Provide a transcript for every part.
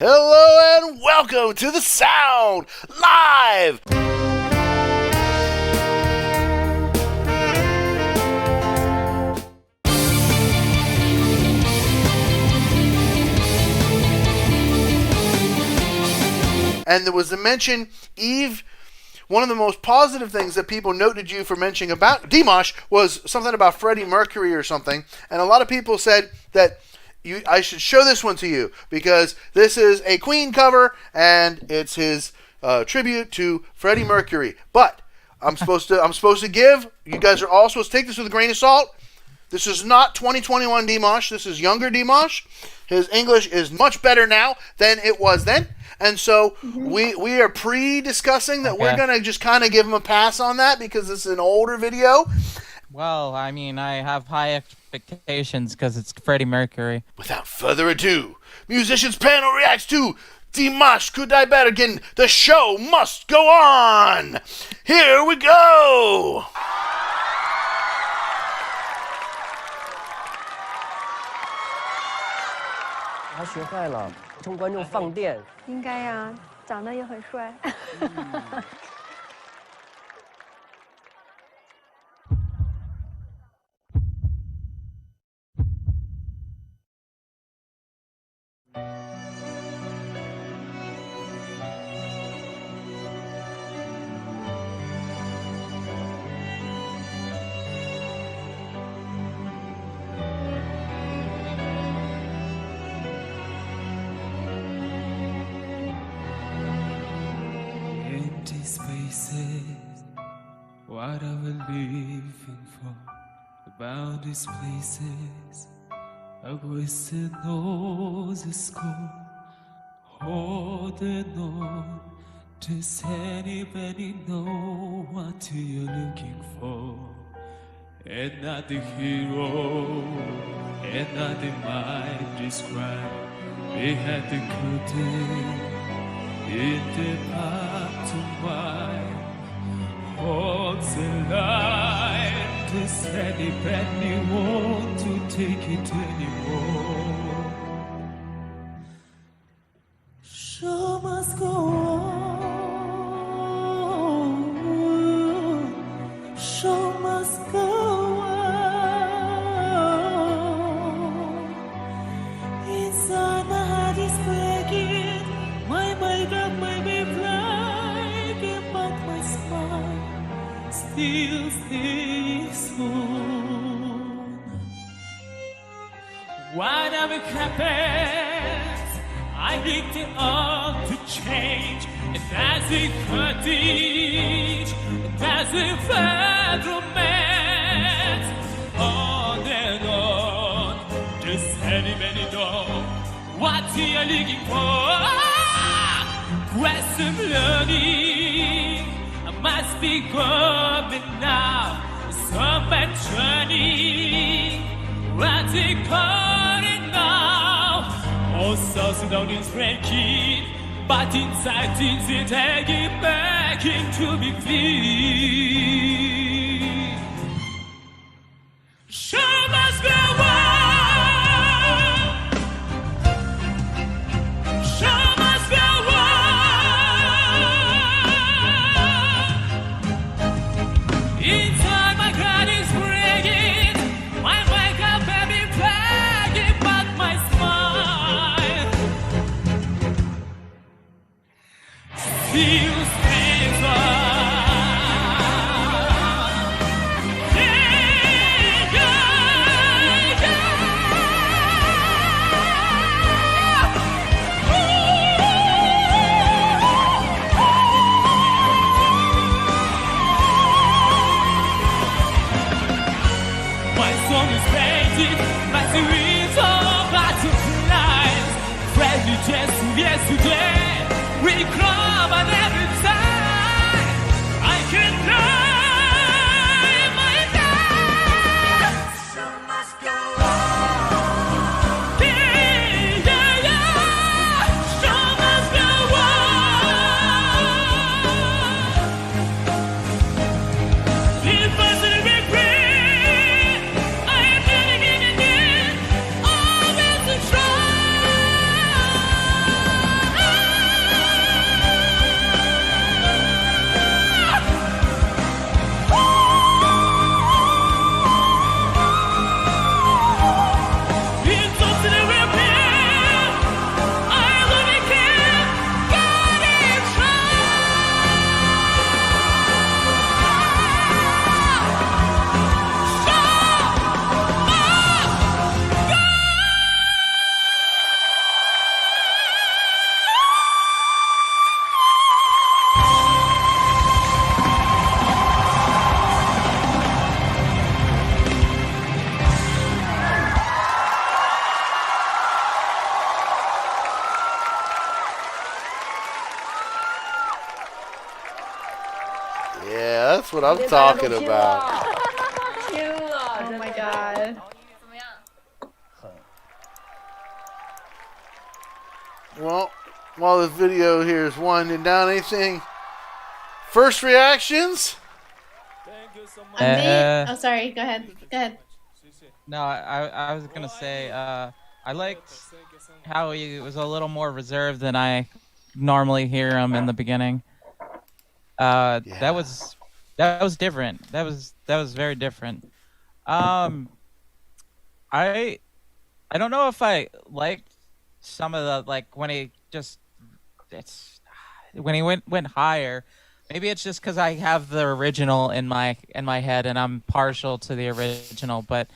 Hello and welcome to The Sound Live! And there was a mention, Eve, one of the most positive things that people noted you for mentioning about Dimash was something about Freddie Mercury or something. And a lot of people said that I should show this one to you because this is a Queen cover and it's his tribute to Freddie Mercury. But I'm supposed to give, you guys are all supposed to take this with a grain of salt. This is not 2021 Dimash. This is younger Dimash. His English is much better now than it was then. And so we are pre-discussing that we're going to just kind of give him a pass on that because this is an older video. Well, I mean, I have high expectations because it's Freddie Mercury. Without further ado, Musicians Panel reacts to Dimash Could I Bet Again. The show must go on. Here we go. 他学坏了，冲观众放电。应该呀，长得也很帅。Empty spaces, what are we living for? About these places, a wasted nose is cold. Holding on, does anybody know what you're looking for? And not the hero, and not the mind describe. We had the curtain in the path to mine. Holds the line. Does anybody want to take it anymore? Show must go on. Show must go on. Inside my heart is breaking. My makeup may be flaking, but my smile still stays on. Whatever happens, I need it all to change. And as it continues, and as it fed romance, on and on, just anybody know what you're looking for. Quest of learning, I must be coming now. Some journey, what's it calling now? All souls down is breaking, but inside things it taking back into me free. Show must go on. Show must go on. Inside my heart is breaking. My makeup baby flagging, but my smile still stays on. Yeah, yeah, yeah. My song is painted, my series of butterflies. Friendly just yesterday, we club on every side. I can die my life. Show must go on. Yeah, yeah, yeah. Show must go on. If I should regret, I am doing it again. Always to try. that's what I'm talking about. Oh my god. Well, while this video here is winding down, anything? First reactions? Oh, sorry. Go ahead. No, I was gonna say I liked how he was a little more reserved than I normally hear him in the beginning. That was different. That was very different. I don't know if I liked some of the when he went higher. Maybe it's just because I have the original in my head and I'm partial to the original, but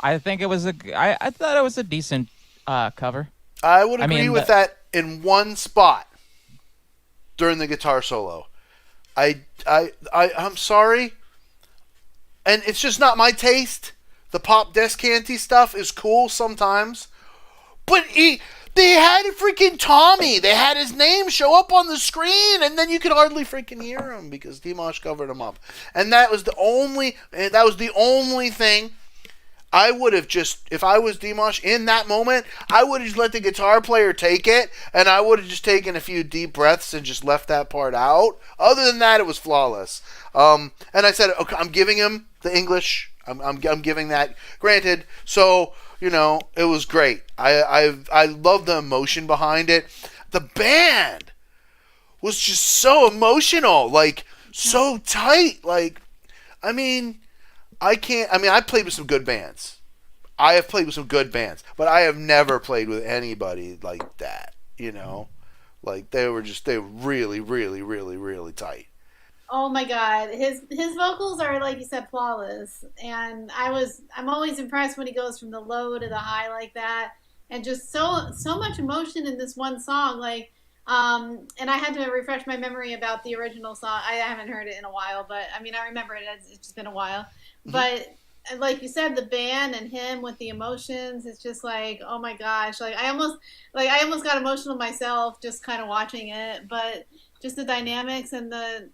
I think it was I thought it was a decent cover. I would agree with that in one spot during the guitar solo. I'm sorry, and it's just not my taste. The pop descanty stuff is cool sometimes, but they had freaking Tommy. They had his name show up on the screen, and then you could hardly freaking hear him because Dimash covered him up. And that was the only thing. I would have just, if I was Dimash in that moment, I would have just let the guitar player take it, and I would have just taken a few deep breaths and just left that part out. Other than that, it was flawless. And I said, okay, I'm giving him the English. I'm giving that. Granted, so it was great. I love the emotion behind it. The band was just so emotional, so tight. I played with some good bands. I have played with some good bands, but I have never played with anybody like that. They were really, really, really, really tight. Oh my god, his vocals are, like you said, flawless, and I'm always impressed when he goes from the low to the high like that, and just so much emotion in this one song. And I had to refresh my memory about the original song. I haven't heard it in a while, but I remember it. It's just been a while. Mm-hmm. But like you said, the band and him with the emotions, it's just oh my gosh, I almost got emotional myself just kind of watching it. But just the dynamics and the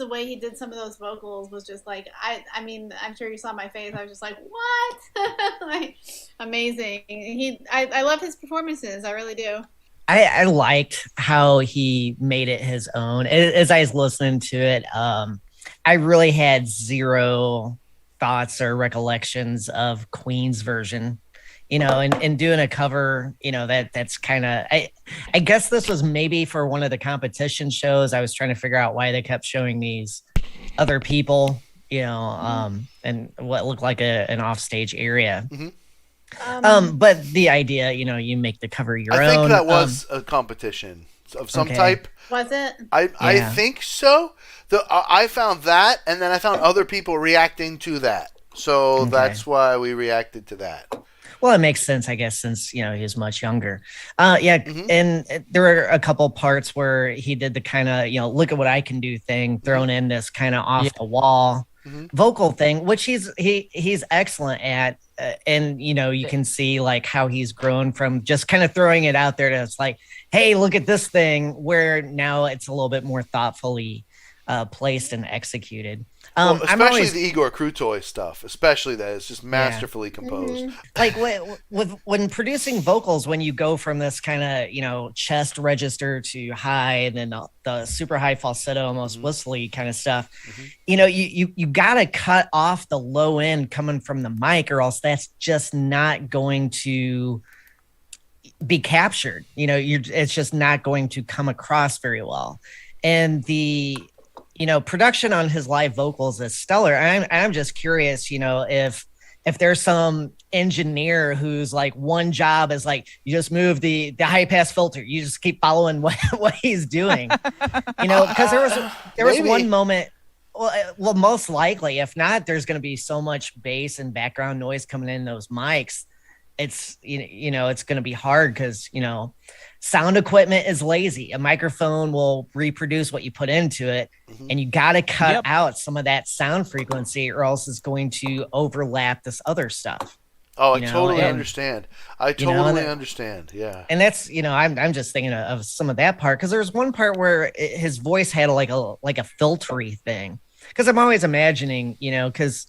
way he did some of those vocals was just I'm sure you saw my face. I was just like, what? Amazing. I love his performances. I really do. I liked how he made it his own. As I was listening to it, I really had zero thoughts or recollections of Queen's version. And doing a cover, that's kind of, I guess this was maybe for one of the competition shows. I was trying to figure out why they kept showing these other people, and what looked like an offstage area. Mm-hmm. But the idea, you make the cover your own. I think that was a competition of some type. Was it? I think so. I found that, and then I found other people reacting to that. So that's why we reacted to that. Well, it makes sense, I guess, since, he was much younger. And there were a couple parts where he did the kind of, look at what I can do thing, thrown in this kind of off the wall vocal thing, which he's excellent at. And, you can see how he's grown from just kind of throwing it out there to it's hey, look at this thing, where now it's a little bit more thoughtfully placed and executed. Especially the Igor Krutoy stuff, especially that it's just masterfully composed. Mm-hmm. When producing vocals, when you go from this kind of chest register to high, and then the super high falsetto, almost whistly kind of stuff, you gotta cut off the low end coming from the mic, or else that's just not going to be captured. It's just not going to come across very well, and the production on his live vocals is stellar. I'm just curious, if there's some engineer who's one job is you just move the high pass filter, you just keep following what he's doing, because there was one moment. Well, most likely, if not, there's going to be so much bass and background noise coming in those mics. It's it's going to be hard because sound equipment is lazy. A microphone will reproduce what you put into it, and you got to cut out some of that sound frequency, or else it's going to overlap this other stuff. Oh, I totally understand. I totally understand. Yeah. And that's, I'm just thinking of some of that part, because there's one part where his voice had like a filtery thing. because I'm always imagining, because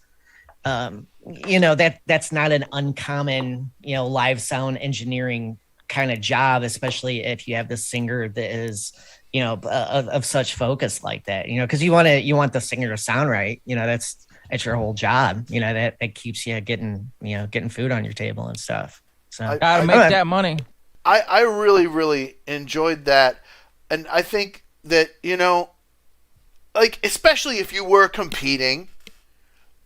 that's not an uncommon, live sound engineering kind of job, especially if you have the singer that is, of such focus like that, because you want the singer to sound right. That's your whole job. That keeps you getting food on your table and stuff. So gotta make that money. I really, really enjoyed that. And I think that, like, especially if you were competing,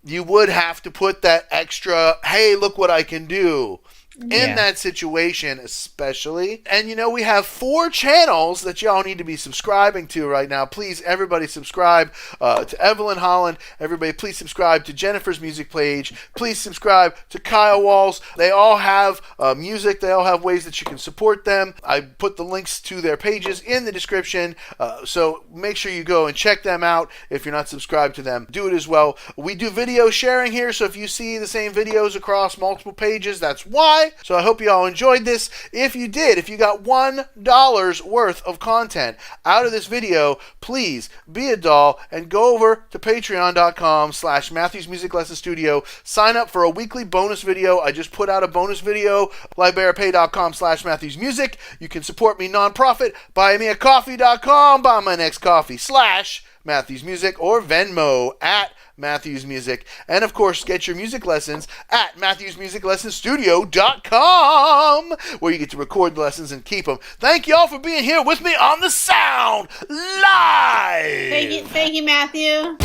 you would have to put that extra, hey, look what I can do in that situation, especially. And, we have 4 channels that y'all need to be subscribing to right now. Please, everybody subscribe to Evelyn Holland. Everybody, please subscribe to Jennifer's music page. Please subscribe to Kyle Walls. They all have music. They all have ways that you can support them. I put the links to their pages in the description, so make sure you go and check them out. If you're not subscribed to them, do it as well. We do video sharing here, so if you see the same videos across multiple pages, that's why. So I hope you all enjoyed this. If you did, if you got $1 worth of content out of this video, please be a doll and go over to patreon.com/Matthews Music Lesson Studio. Sign up for a weekly bonus video. I just put out a bonus video, liberapay.com/Matthews Music. You can support me nonprofit, buymeacoffee.com, buy my next coffee /Matthews Music, or Venmo at Matthews Music. And of course, get your music lessons at MatthewsMusicLessonStudio.com, where you get to record the lessons and keep them. Thank y'all for being here with me on the Sound Live. Thank you, Matthew.